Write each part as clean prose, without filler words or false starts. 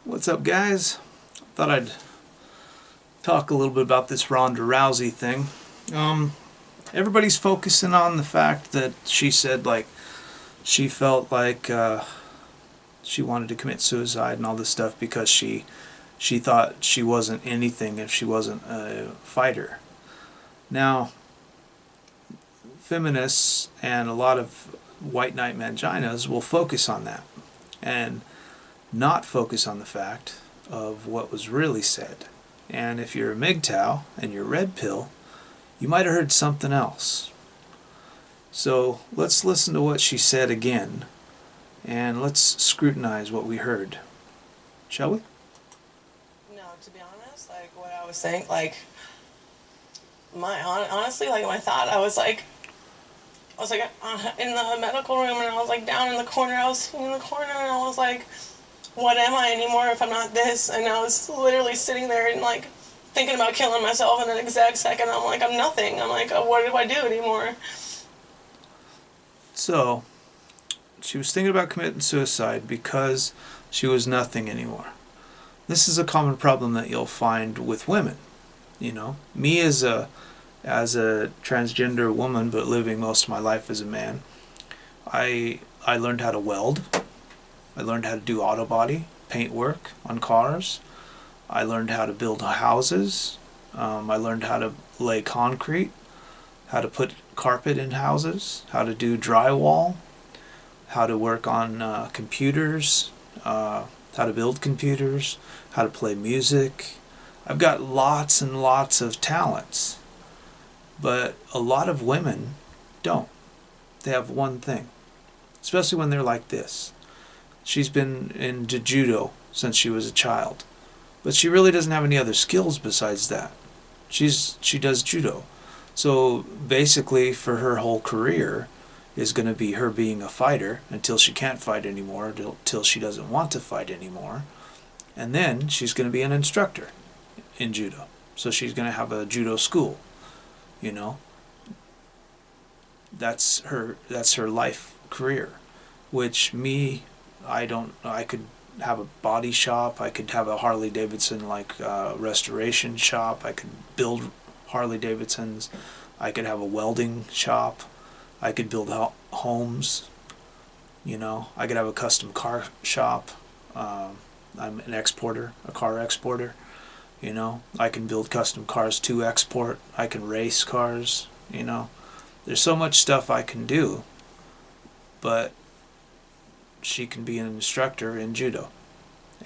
What's up, guys? Thought I'd talk a little bit about this Ronda Rousey thing. Everybody's focusing on the fact that she said, like, she felt like she wanted to commit suicide and all this stuff because she thought she wasn't anything if she wasn't a fighter. Now, feminists and a lot of white knight manginas will focus on that and not focus on the fact of what was really said. And if you're a MGTOW and you're red pill, you might have heard something else. So let's listen to what she said again, and let's scrutinize what we heard. Shall we? No, to be honest, like what I was saying, like honestly, like my thought, I was like in the medical room, and I was like down in the corner. I was sitting in the corner, and I was like, what am I anymore if I'm not this? And I was literally sitting there and like thinking about killing myself, and the exact second I'm like, I'm nothing. I'm like, what do I do anymore? So, she was thinking about committing suicide because she was nothing anymore. This is a common problem that you'll find with women. You know, me as a transgender woman, but living most of my life as a man, I learned how to weld. I learned how to do auto body, paint work on cars. I learned how to build houses. I learned how to lay concrete, how to put carpet in houses, how to do drywall, how to work on computers, how to build computers, how to play music. I've got lots and lots of talents, but a lot of women don't. They have one thing, especially when they're like this. She's been into judo since she was a child, but she really doesn't have any other skills besides that. She does judo. So basically for her whole career is going to be her being a fighter until she can't fight anymore, until she doesn't want to fight anymore. And then she's going to be an instructor in judo. So she's going to have a judo school, you know. That's her life career, which me, I could have a body shop, I could have a Harley Davidson restoration shop, I could build Harley Davidsons, I could have a welding shop, I could build homes, you know, I could have a custom car shop. I'm an exporter, a car exporter, you know, I can build custom cars to export, I can race cars, you know, there's so much stuff I can do, but she can be an instructor in judo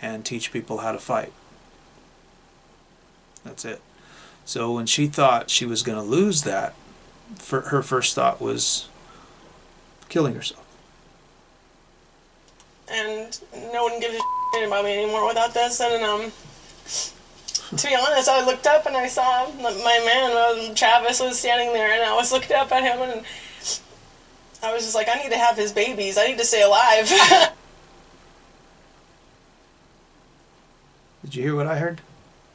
and teach people how to fight. That's it. So when she thought she was going to lose that, her first thought was killing herself. And no one gives a shit about me anymore without this. And to be honest, I looked up and I saw my man, Travis, was standing there, and I was looking up at him, and I was just like, I need to have his babies. I need to stay alive. Did you hear what I heard,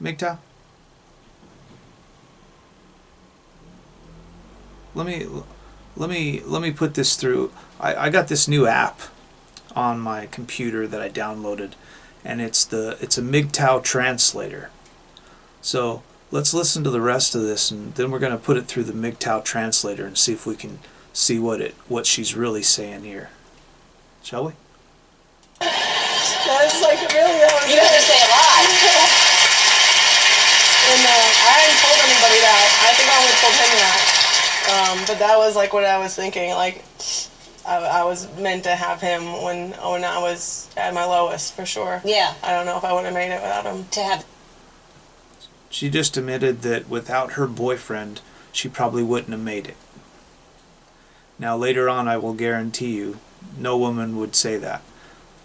MGTOW? Let me put this through. I got this new app on my computer that I downloaded, and it's a MGTOW Translator. So let's listen to the rest of this, and then we're going to put it through the MGTOW Translator and see if we can see what she's really saying here. Shall we? That's like really you have to stay alive. And I hadn't told anybody that. I think I only told him that. But that was like what I was thinking. Like I was meant to have him when I was at my lowest, for sure. Yeah. I don't know if I would have made it without him. To have. She just admitted that without her boyfriend, she probably wouldn't have made it. Now later on, I will guarantee you, no woman would say that.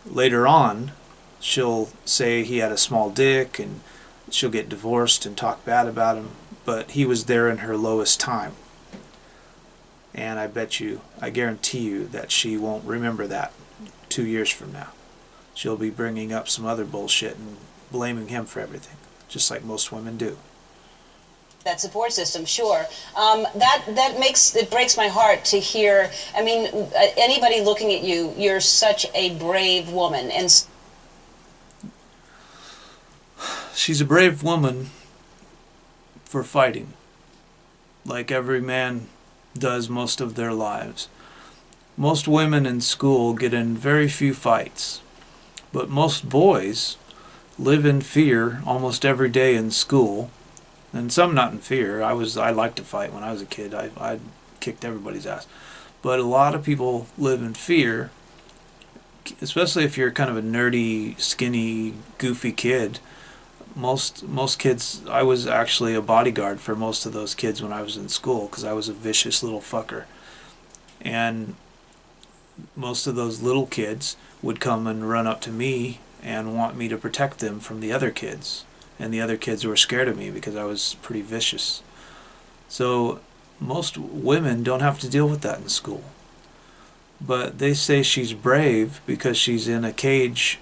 Later on, she'll say he had a small dick, and she'll get divorced and talk bad about him, but he was there in her lowest time. And I guarantee you that she won't remember that 2 years from now. She'll be bringing up some other bullshit and blaming him for everything, just like most women do. That support system, sure. That breaks my heart to hear. I mean, anybody looking at you, you're such a brave woman, and she's a brave woman for fighting, like every man does most of their lives. Most women in school get in very few fights, but most boys live in fear almost every day in school, and some not in fear. I liked to fight when I was a kid. I kicked everybody's ass. But a lot of people live in fear, especially if you're kind of a nerdy, skinny, goofy kid. Most kids, I was actually a bodyguard for most of those kids when I was in school because I was a vicious little fucker. And most of those little kids would come and run up to me and want me to protect them from the other kids. And the other kids were scared of me because I was pretty vicious. So most women don't have to deal with that in school. But they say she's brave because she's in a cage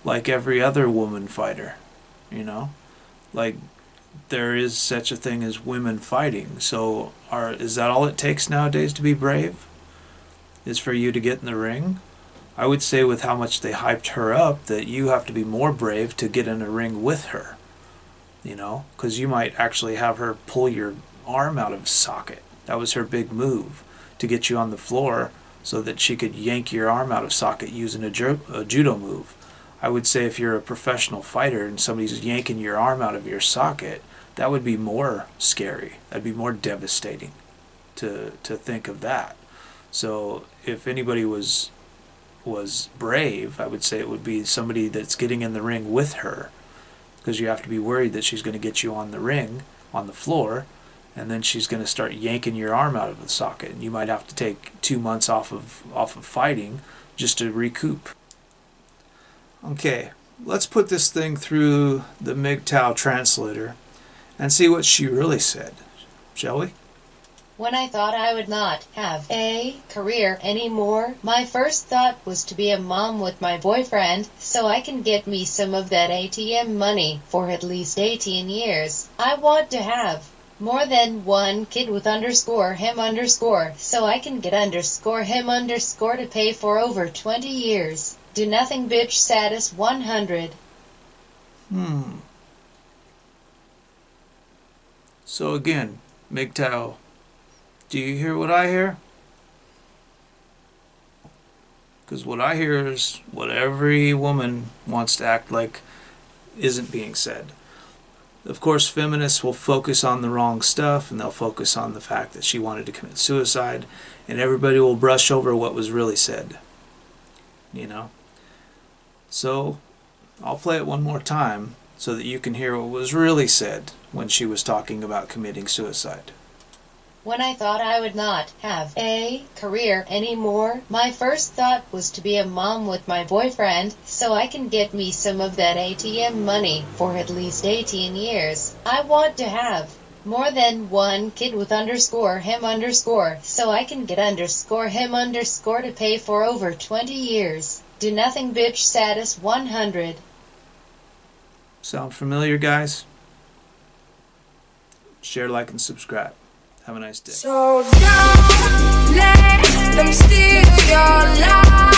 like every other woman fighter. You know? Like, there is such a thing as women fighting. So is that all it takes nowadays to be brave? Is for you to get in the ring? I would say with how much they hyped her up that you have to be more brave to get in a ring with her. You know? Because you might actually have her pull your arm out of socket. That was her big move, to get you on the floor so that she could yank your arm out of socket using a judo move. I would say if you're a professional fighter and somebody's yanking your arm out of your socket, that would be more scary. That'd be more devastating to think of that. So if anybody was brave, I would say it would be somebody that's getting in the ring with her, because you have to be worried that she's going to get you on the ring, on the floor, and then she's going to start yanking your arm out of the socket, and you might have to take 2 months off of fighting just to recoup. Okay, let's put this thing through the MGTOW translator and see what she really said, shall we? When I thought I would not have a career anymore, my first thought was to be a mom with my boyfriend, so I can get me some of that ATM money for at least 18 years. I want to have more than one kid with _him_, so I can get _him_ to pay for over 20 years. Do nothing bitch status 100. So again, MGTOW, do you hear what I hear? Because what I hear is what every woman wants to act like isn't being said. Of course, feminists will focus on the wrong stuff, and they'll focus on the fact that she wanted to commit suicide, and everybody will brush over what was really said. You know? So, I'll play it one more time so that you can hear what was really said when she was talking about committing suicide. When I thought I would not have a career anymore, my first thought was to be a mom with my boyfriend, so I can get me some of that ATM money for at least 18 years. I want to have more than one kid with _him_, so I can get _him_ to pay for over 20 years. Do nothing bitch status 100. Sound familiar, guys? Share, like, and subscribe. Have a nice day. So don't let them steal your life.